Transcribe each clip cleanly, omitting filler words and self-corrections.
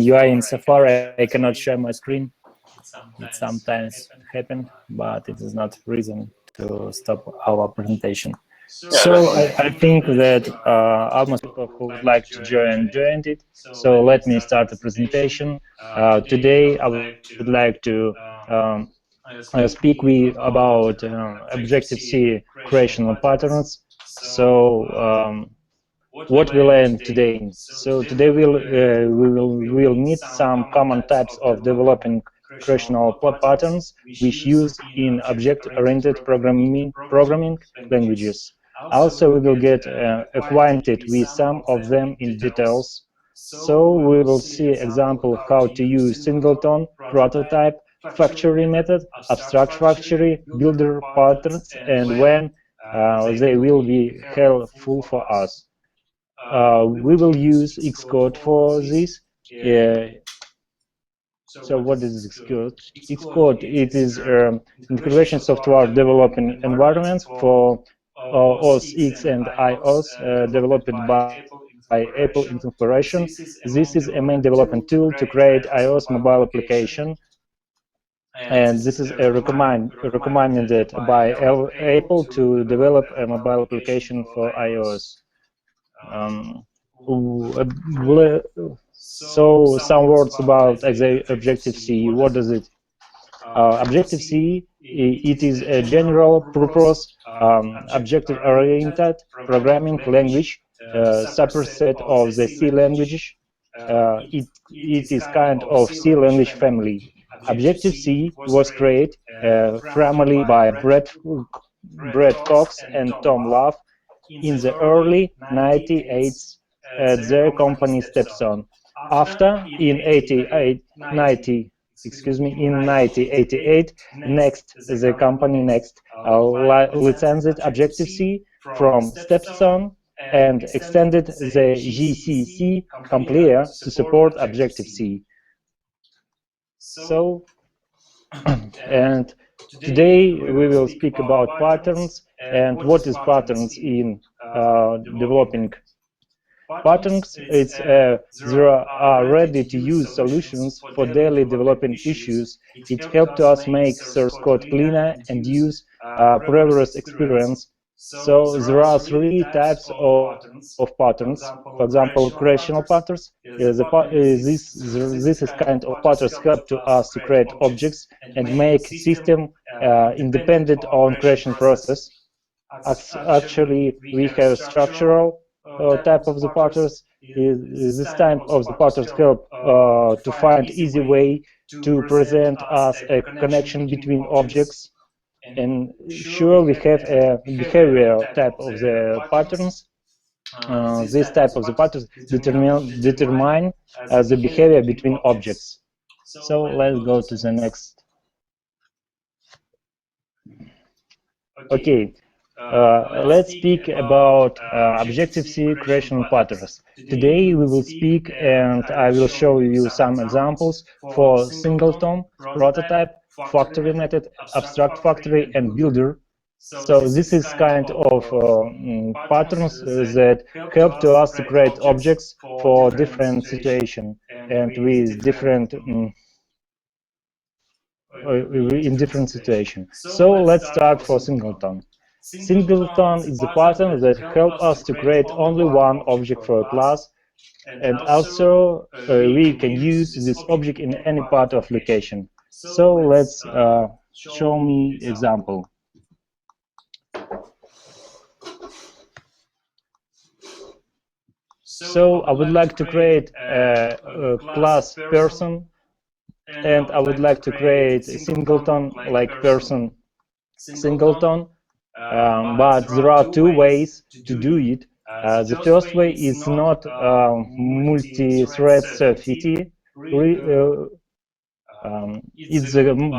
UI in Safari, I cannot share my screen. It sometimes happens, but it is not reason to stop our presentation. So I think that almost people who would like to joined it. So let me start the presentation. Today I would like to speak about Objective-C creational patterns. So what we learned today. So today we'll meet some common types of developing creational patterns which use in object-oriented programming languages. Also, we will get acquainted with some of them in details. So we will see example how to use singleton, prototype, factory method, abstract factory, builder patterns, and when they will be helpful for us. We will use Xcode for this. So what is Xcode? Xcode, it is integration software developing environments for OS X and iOS developed by Apple Incorporation. This is a main development tool to create iOS mobile application, and this is recommended by Apple to develop a mobile application for iOS. So some words about Objective-C. What is it? Objective-C, it is a general purpose objective-oriented programming language, subset of the C language. It is kind of C language family. Objective-C was created primarily by Brett Cox and Tom Love in the early 1980s at their company Stepstone. After, in 1988, the company Next licensed Objective-C from Stepstone and extended the GCC compiler to support Objective-C. So, and today we will speak about patterns and what is patterns in developing. Patterns, there are ready-to-use solutions for daily developing issues. It helps us make source code cleaner and use previous experience. So there are three types of patterns. For example, creational patterns. This is kind of patterns help to us to create objects and make system independent on creation process. Actually, we have structural type of the patterns. This type of the patterns help to find easy way to present us a connection between objects. And sure, we have a behavior type of the patterns. This type of the patterns determine the behavior between objects. So let's go to the next. Okay. Let's speak about Objective-C creation patterns. Today we will speak and I will show you some examples for singleton, prototype, factory method, abstract factory, and builder. So this is kind of patterns that help to us to create objects for different situations and with different in different situations. So let's start for singleton. Singleton is the pattern that helps us to create only one object for a class, and also we can use this object in any part of application. So let's show me example. So I would like to create a class person, and I would like to create a singleton like person singleton. But there are two ways to do it. The first way is not multi-thread CFT.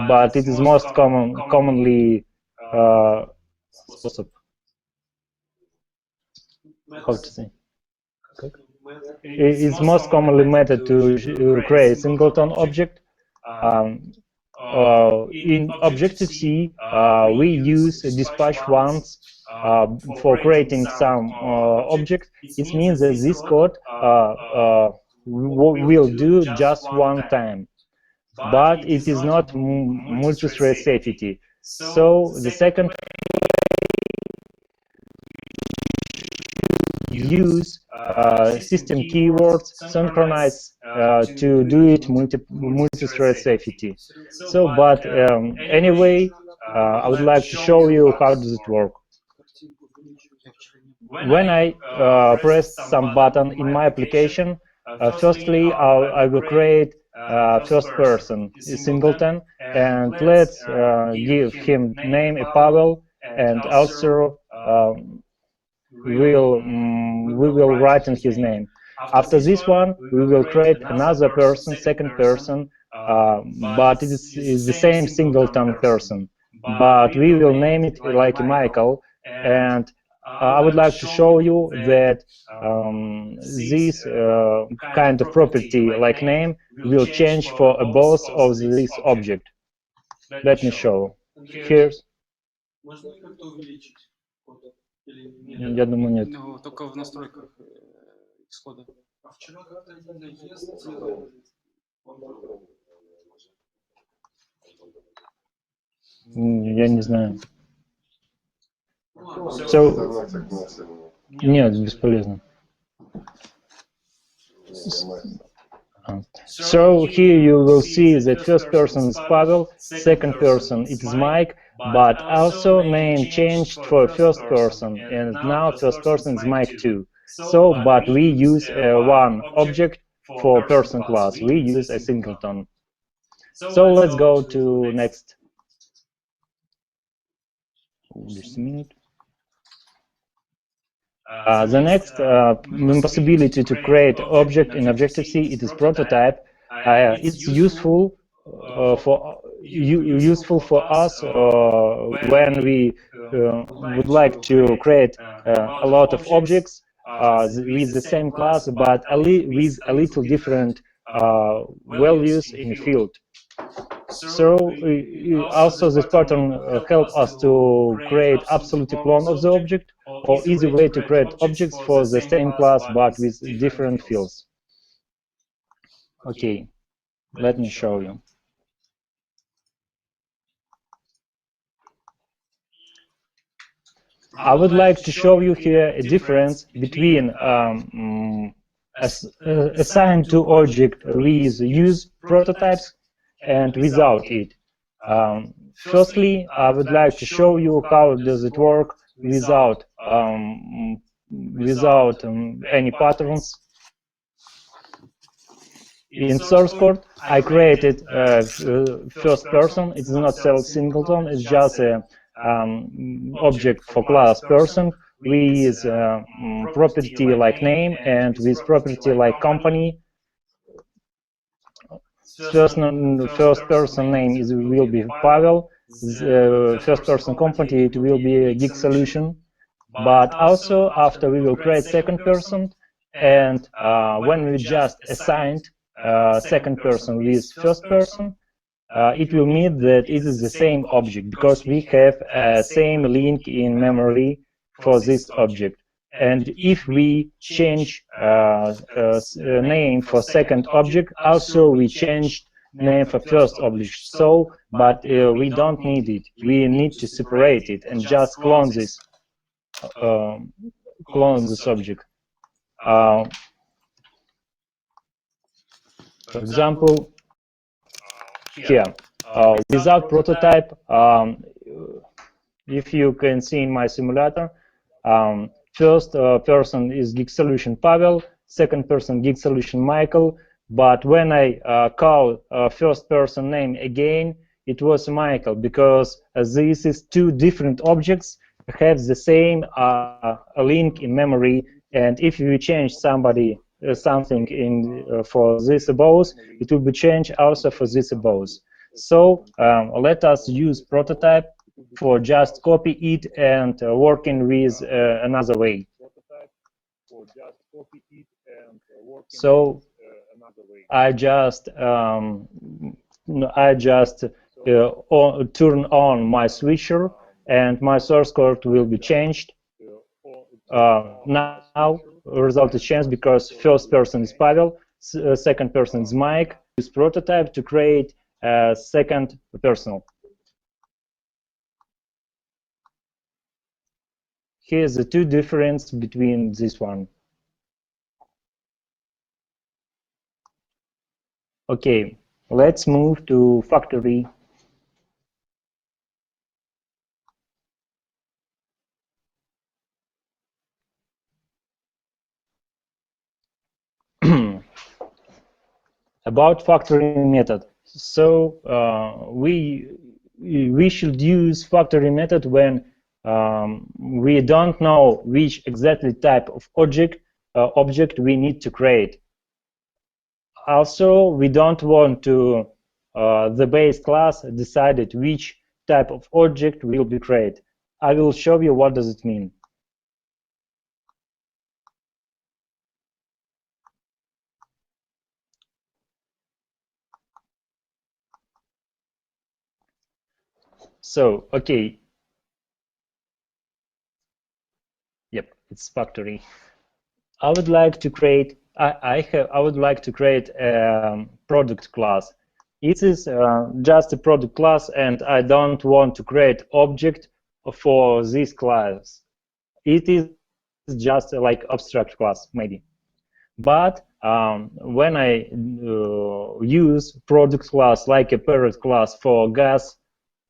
But it is most commonly how to say. It's most commonly method to create a singleton object. In Objective-C, we use dispatch once for creating some object. It means that this code will do just one time, but it is not multi-thread safety. So the second use system keywords synchronize to do it multi-thread safety. So, but anyway, I would like to show you how does it work. When I press some button in my application, firstly I will create first person singleton, and let's give him name a Pavel, and also we will write in his name. After this one, we will create another person, second person, but it is the same singleton person, but we will name it like Michael. And I would like to show you that this kind of property like name will change for both of this object. Let me show. Here's. Я думаю, нет. Ну, только в настройках Xcode. Я не знаю. So, нет, бесполезно. So here you will see that first person is Pavel, second person it is Mike, but also name changed for first person, and now first person is Mike too. So, but we use one object for person class. We use a singleton. So let's go to next. Just a minute. The next possibility to create object in Objective-C, it is prototype. It's useful for us when we would like to create a lot of objects with the same class, but with a little different values in field. So also this pattern helps us to create absolute clone of the object, or easy way to create objects for the same class but with different fields. Okay, let me show you. I would like to show you here a difference between assigned to object with use prototypes and without it. Firstly, I would like to show you how does it work without any patterns. In source code, I created first person. It's not singleton. It's just a object for class person with property like name and with property like company. First person name will be Pavel. First person company it will be Geek-Solution. But also after we will create second person, and when we just assigned second person with first person, it will mean that it is the same object because we have same link in memory for this object. And if we change name for second object, also we changed name for first object. So, but we don't need it. We need to separate it and just clone this object. For example, here, without prototype, if you can see in my simulator, first person is Geek-Solution Pavel, second person Geek-Solution Michael, but when I call first person name again, it was Michael, because this is two different objects have the same link in memory, and if you change something in for this both, it will be changed also for this both. So let us use prototype for just copy it and working with another way. So I just turn on my switcher and my source code will be changed. Now result is changed because first person is Pavel, second person is Mike. Use prototype to create a second person. Here's the two difference between this one. Okay, let's move to factory. About factory method. So we should use factory method when we don't know which exactly type of object we need to create. Also, we don't want to the base class decided which type of object will be created. I will show you what does it mean. So, okay. Yep, it's factory. I would like to create. I would like to create a product class. It is just a product class, and I don't want to create object for this class. It is just like abstract class, maybe. But when I use product class like a parent class for gas,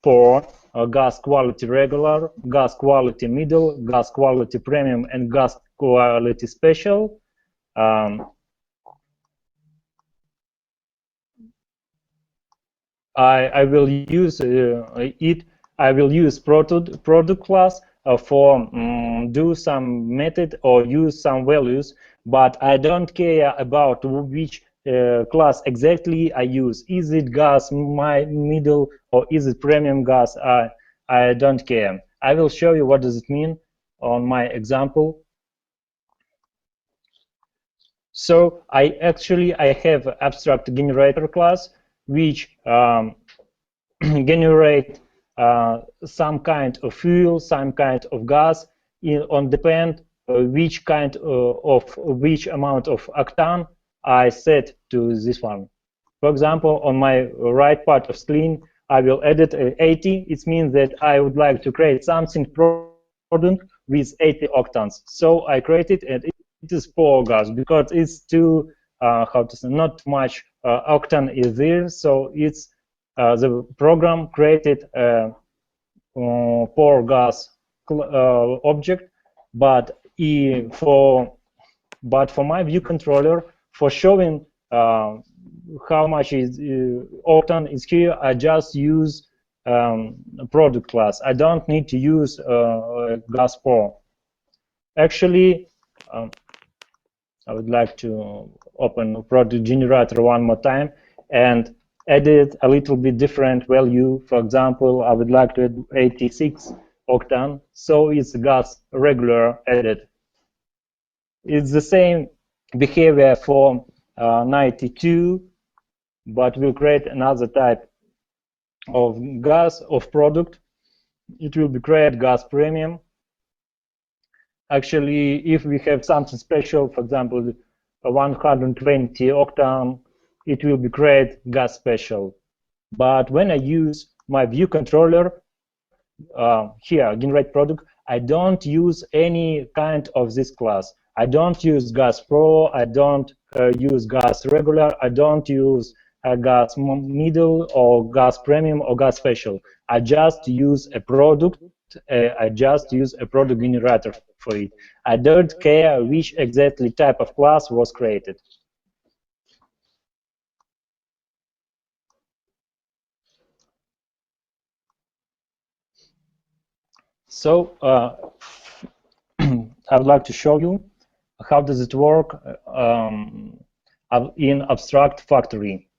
for gas quality regular, gas quality middle, gas quality premium, and gas quality special, I will use it. I will use product class for do some method or use some values, but I don't care about which class exactly I use. Is it gas my middle or is it premium gas? I don't care. I will show you what does it mean on my example. So I have abstract generator class which generate some kind of fuel, some kind of gas, on depend which kind of which amount of octane I set to this one. For example, on my right part of screen, I will edit 80. It means that I would like to create something product with 80 octanes. So I create it, and it is poor gas because it's too how to say, not much octane is there. So it's the program created a poor gas object, but for my view controller, for showing how much is octane is here, I just use a product class. I don't need to use gas poor. Actually, I would like to open a product generator one more time and edit a little bit different value. For example, I would like to add 86 octane, so it's gas regular added. It's the same behavior for 92, but we'll create another type of gas of product. It will be create gas premium. Actually, if we have something special, for example, 120 octane, it will be create gas special. But when I use my view controller, here, generate product, I don't use any kind of this class. I don't use gas pro, I don't use gas regular, I don't use gas middle or gas premium or gas special. I just use a product. I just use a product generator for it. I don't care which exactly type of class was created. So I would like to show you how does it work in abstract factory.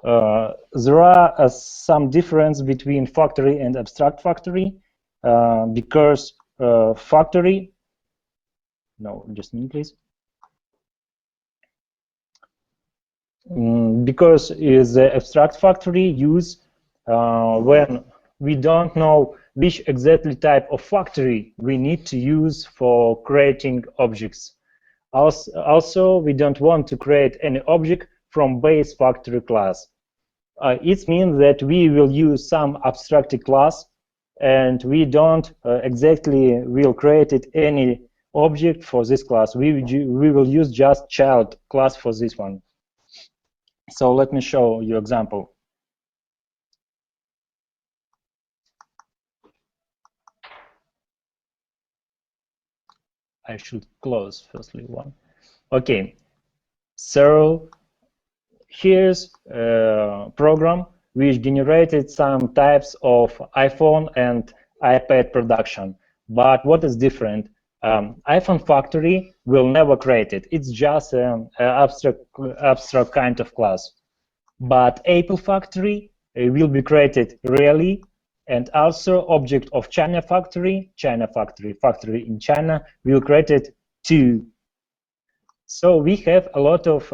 There are some difference between factory and abstract factory because factory. No, just a minute, please. Because the abstract factory use when we don't know which exactly type of factory we need to use for creating objects. Also, we don't want to create any object from base factory class. It means that we will use some abstracted class, and we don't exactly will create any object for this class. We will use just child class for this one. So let me show you example. I should close firstly one. Okay, so here's a program which generated some types of iPhone and iPad production. But what is different? iPhone factory will never create it. It's just an abstract kind of class. But Apple factory will be created really, and also object of China factory in China will create it too. So we have a lot of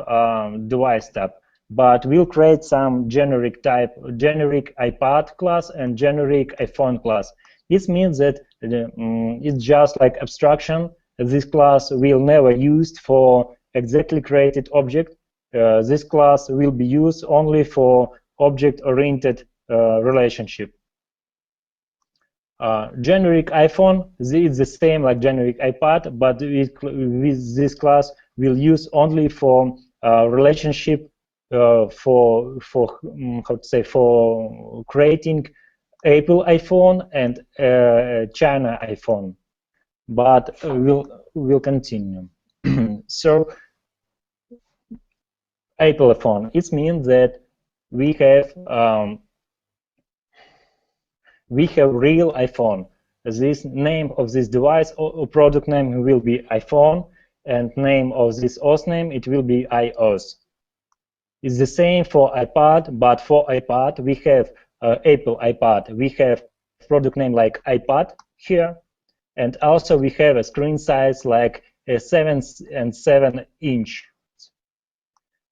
device type, but we'll create some generic iPad class and generic iPhone class. This means that it's just like abstraction. This class will never used for exactly created object. This class will be used only for object-oriented relationship. Generic iPhone is the same like generic iPad, but with this class we'll use only for relationship for how to say, for creating Apple iPhone and China iPhone. But we'll continue. So Apple iPhone, it means that we have real iPhone. This name of this device or product name will be iPhone, and name of this OS name, it will be iOS. It's the same for iPad, but for iPad we have Apple iPad. We have product name like iPad here, and also we have a screen size like a 7.7"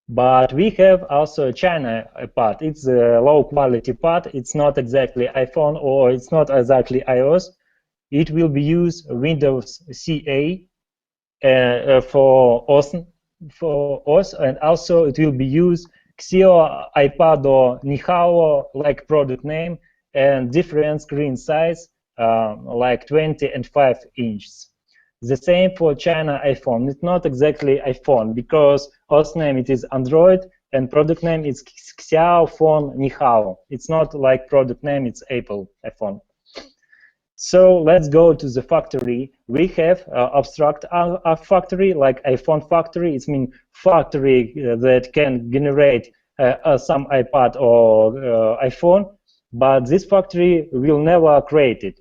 But we have also a China part. It's a low quality part. It's not exactly iPhone or it's not exactly iOS. It will be used Windows CA for OS, and also it will be used Xio iPad or Nihao like product name, and different screen size like 20 and 5 inches. The same for China iPhone. It's not exactly iPhone because OS name it is Android and product name is Xiao Phone Nihao. It's not like product name, it's Apple iPhone. So let's go to the factory. We have abstract factory like iPhone factory. It means factory that can generate some iPad or iPhone, but this factory will never create it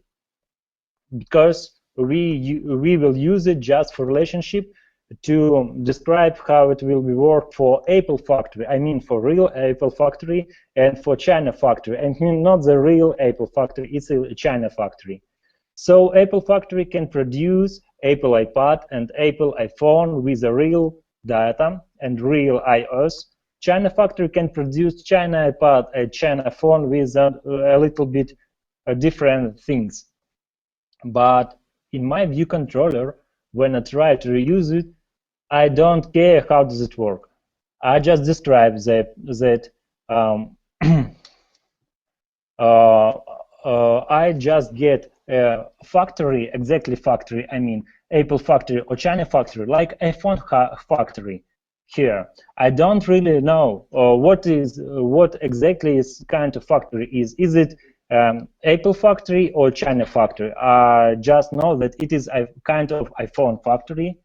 because we will use it just for relationship to describe how it will be work for Apple factory. I mean for real Apple factory and for China factory. And not the real Apple factory, it's a China factory. So Apple factory can produce Apple iPad and Apple iPhone with a real data and real iOS. China factory can produce China iPad and China phone with a little bit different things. But in my view controller, when I try to reuse it, I don't care how does it work. I just describe that I just get a factory, exactly factory, I mean Apple factory or China factory, like iPhone factory here. I don't really know what exactly is kind of factory is. Is it Apple factory or China factory? I just know that it is a kind of iPhone factory.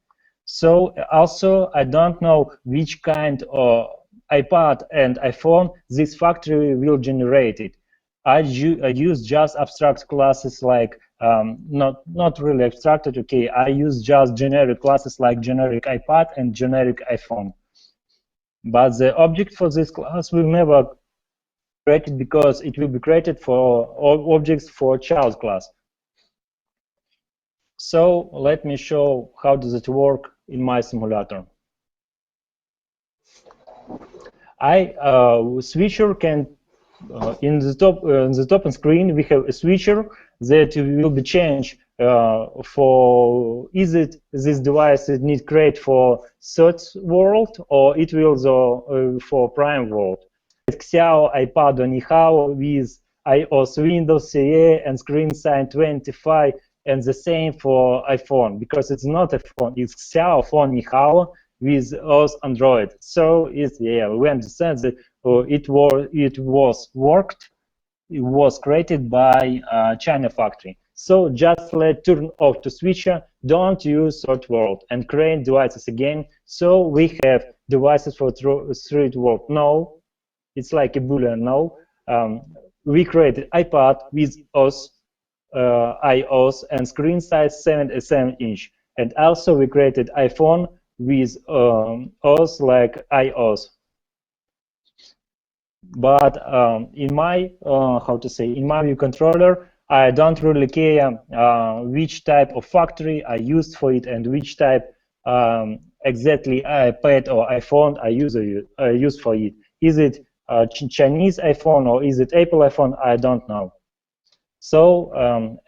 So also I don't know which kind of iPad and iPhone this factory will generate it. I use just abstract classes like not really abstracted. Okay, I use just generic classes like generic iPad and generic iPhone. But the object for this class will never created because it will be created for all objects for child class. So let me show how does it work in my simulator. Switcher can in the top on screen we have a switcher that will be changed is it this device it need create for third world or it will for prime world. Xiao iPad anyhow with iOS Windows CE and screen size 25 and the same for iPhone because it's not a phone, it's Xiao phone anyhow with OS Android. So it's we understand that it was created by China factory. So just let turn off to switcher, don't use third world and create devices again. So we have devices for third world. No, it's like a boolean. No, we created iPad with iOS and screen size 7.7 inch, and also we created iPhone with OS like iOS. But in my in my view controller, I don't really care which type of factory I used for it and which type exactly iPad or iPhone I use for it. Is it Chinese iPhone or is it Apple iPhone? I don't know. So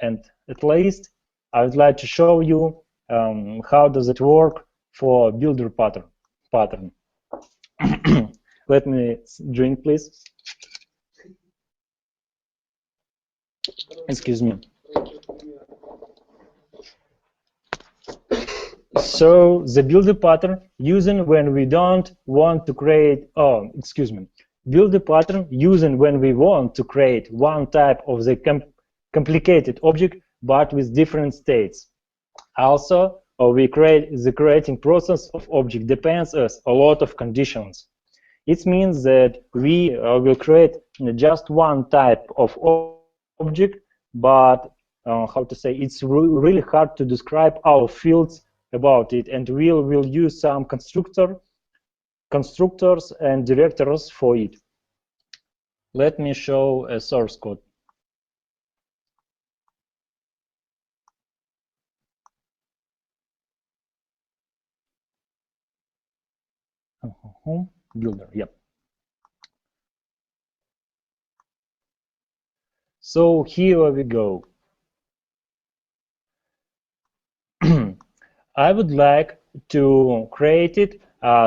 and at least I would like to show you how does it work for builder pattern. Let me drink, please. Excuse me. So the builder pattern using when we don't want to create, builder pattern using when we want to create one type of the complicated object but with different states. Also, the creating process of object depends on a lot of conditions. It means that we will create just one type of object, but it's really hard to describe our fields about it, and we'll use some constructors and directors for it. Let me show a source code. Builder, yep. So here we go. I would like to create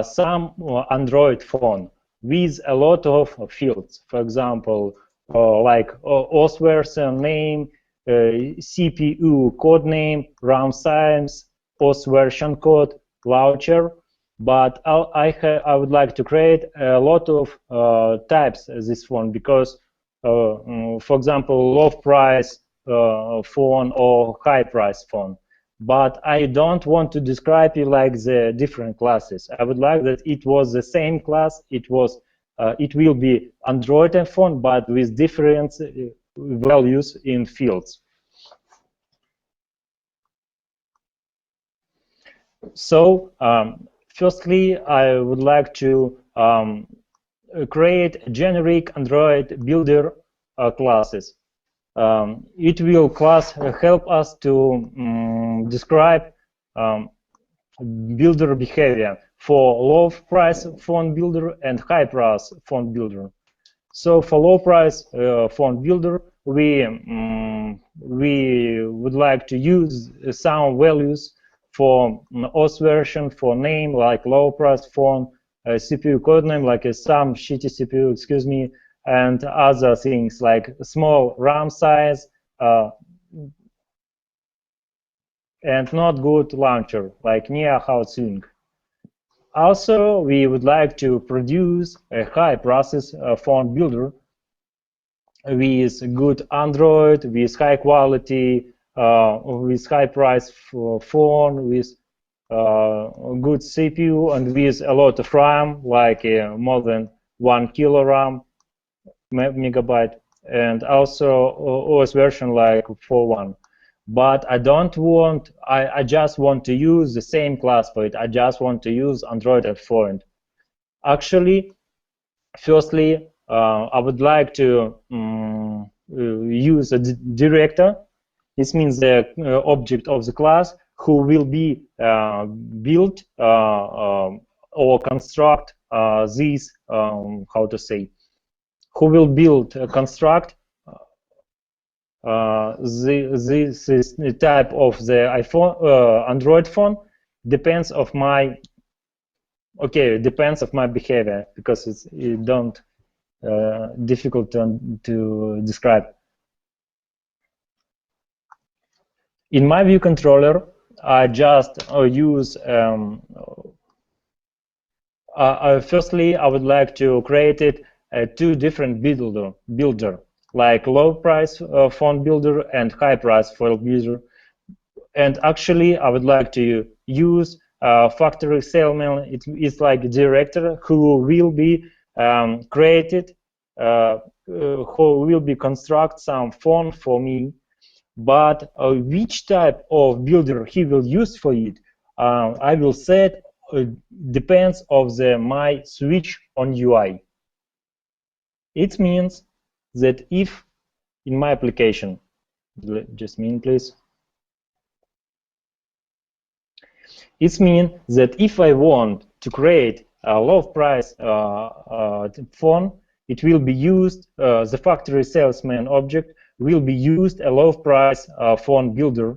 some Android phone with a lot of fields. For example, like OS version name, CPU code name, RAM size, OS version code, launcher. But I would like to create a lot of types of this phone because, for example, low price phone or high price phone. But I don't want to describe it like the different classes. I would like that it was the same class. It will be Android and phone, but with different values in fields. So firstly, I would like to create generic Android builder classes. It will help us to describe builder behavior for low price phone builder and high price phone builder. So for low price phone builder, we would like to use some values for OS version, for name like low price phone, CPU code name like some shitty CPU, excuse me, and other things like small RAM size and not good launcher like near Swing. Also, we would like to produce a high process phone builder with good Android, with high quality, with high price phone, with good CPU, and with a lot of RAM, like more than 1 kilo RAM megabyte, and also OS version like 4.1. But I don't want, I just want to use the same class for it. I just want to use Android at point. Actually, firstly, I would like to use a director. This means the object of the class who will be built or construct these, who will build, construct this is the type of the iPhone, Android phone depends of my behavior, because it don't difficult to describe. In my view controller, I just use firstly, I would like to create it two different builder, like low price phone builder and high price phone builder. And actually, I would like to use factory salesman. It's like a director who will be created, who will be construct some phone for me. But which type of builder he will use for it, I will set depends of my switch on UI. It means that if in my application, just a minute please. It means that if I want to create a low price phone, it will be used, the factory salesman object will be used a low price phone builder,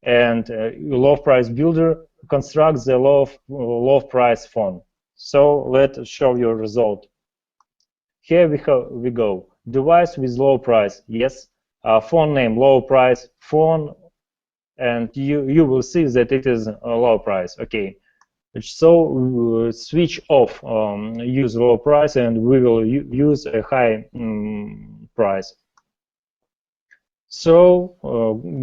and low price builder constructs the low price phone. So let's show you a result. Here we go. Device with low price, yes. Phone name low price phone, and you will see that it is a low price. Okay, so switch off use low price, and we will use a high price. So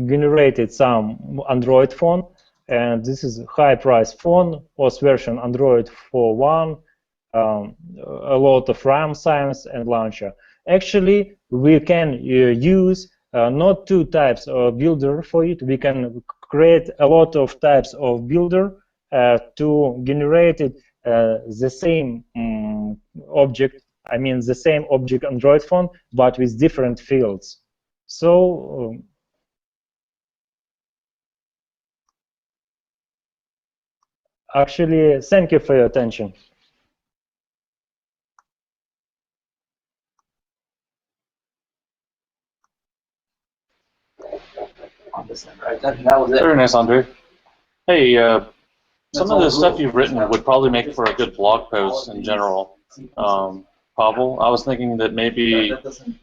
generated some Android phone, and this is high price phone, OS version Android 4.1, a lot of RAM size and launcher. Actually, we can use not two types of builder for it. We can create a lot of types of builder to generate it, the same object. I mean the same object Android phone, but with different fields. So actually, thank you for your attention. Very nice, Andre. Hey, some of the stuff you've written would probably make for a good blog post in general. Pavel, I was thinking that maybe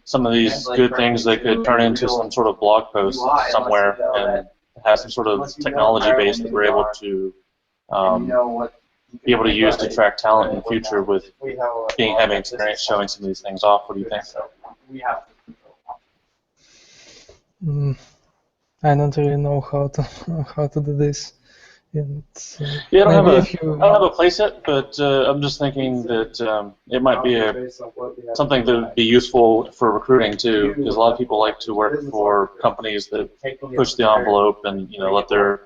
some of these good things they could turn into some sort of blog post somewhere and have some sort of technology base that we're able to be able to use to track talent in the future with having experience showing some of these things off. What do you think? I don't really know how to do this. And, yeah, I don't have a place yet, but I'm just thinking that it might be something that would be useful for recruiting too, because a lot of people like to work for companies that push the envelope and let their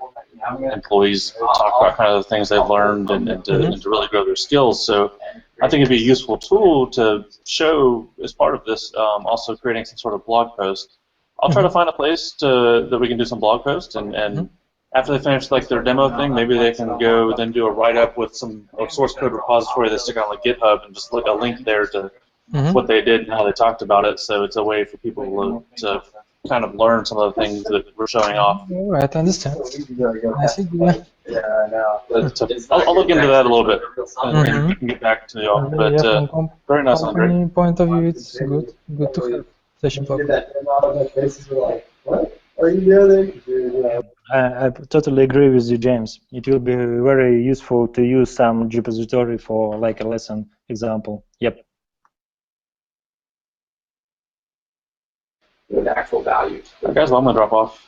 employees talk about kind of the things they've learned and to really grow their skills. So I think it'd be a useful tool to show as part of this, also creating some sort of blog post. I'll try to find a place that we can do some blog posts, and after they finish like their demo thing, maybe they can go then do a write-up with some source code repository they stick on like GitHub and just look a link there to what they did and how they talked about it. So it's a way for people to kind of learn some of the things that we're showing off. All right, I understand. I see. I'll look into that a little bit and we can get back to y'all. But very nice, Andre. From point of view, it's good to have session blog. I totally agree with you, James. It will be very useful to use some repository for like a lesson example. Yep. With actual value. Guys, well, I'm gonna drop off.